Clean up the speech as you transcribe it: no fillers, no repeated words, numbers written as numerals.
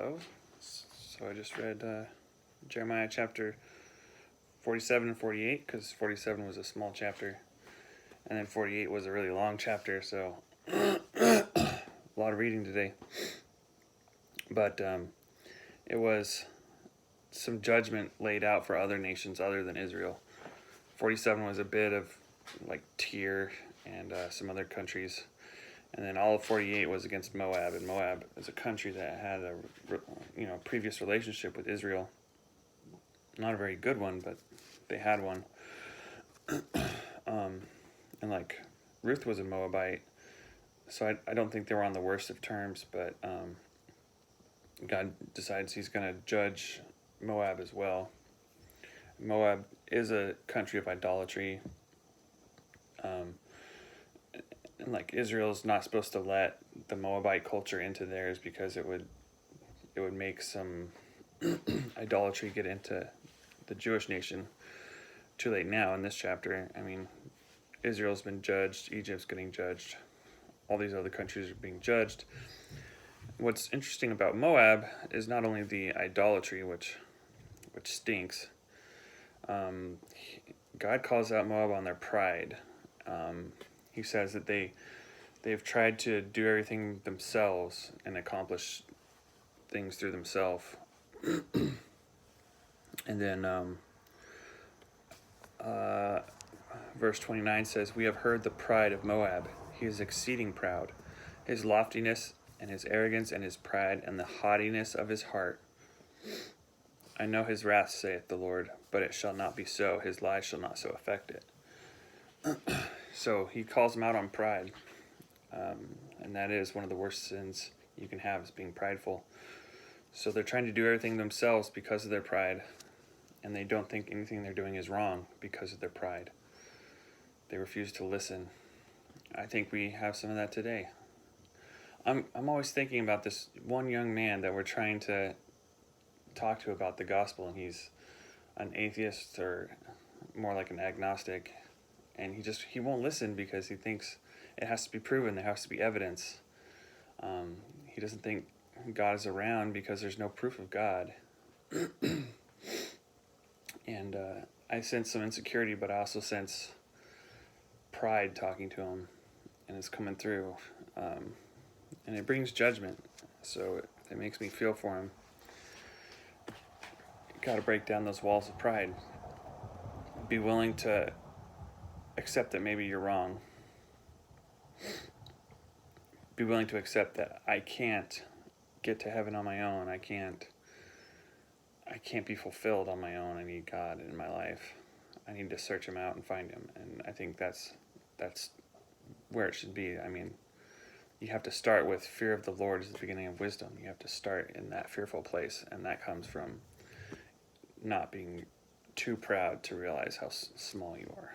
slow. So I just read Jeremiah chapter 47 and 48, because 47 was a small chapter, and then 48 was a really long chapter, so a lot of reading today. But it was some judgment laid out for other nations other than Israel. 47 was a bit of like Tyre and some other countries. And then all of 48 was against Moab, and Moab is a country that had a previous relationship with Israel. Not a very good one, but they had one. And like Ruth was a Moabite, so I don't think they were on the worst of terms, but God decides he's going to judge Moab as well. Moab is a country of idolatry. And like Israel's not supposed to let the Moabite culture into theirs, because it would make some idolatry get into the Jewish nation. Too late now in this chapter. I mean, Israel's been judged, Egypt's getting judged, all these other countries are being judged. What's interesting about Moab is not only the idolatry, which stinks. God calls out Moab on their pride. He says that they've tried to do everything themselves and accomplish things through themselves. And then verse 29 says, "We have heard the pride of Moab. He is exceeding proud. His loftiness and his arrogance and his pride and the haughtiness of his heart. I know his wrath, saith the Lord, but it shall not be so. His lies shall not so affect it." So he calls them out on pride. And that is one of the worst sins you can have, is being prideful. So they're trying to do everything themselves because of their pride, and they don't think anything they're doing is wrong because of their pride. They refuse to listen. I think we have some of that today. I'm always thinking about this one young man that we're trying to talk to about the gospel, and he's an atheist, or more like an agnostic, and he won't listen because he thinks it has to be proven, there has to be evidence. He doesn't think God is around because there's no proof of God. And I sense some insecurity, but I also sense pride talking to him, and it's coming through. And it brings judgment, so it makes me feel for him. You got to break down those walls of pride. Be willing to accept that maybe you're wrong. Be willing to accept that I can't get to heaven on my own. I can't be fulfilled on my own. I need God in my life. I need to search him out and find him. And I think that's where it should be. I mean, you have to start with fear of the Lord is the beginning of wisdom. You have to start in that fearful place, and that comes from not being too proud to realize how small you are.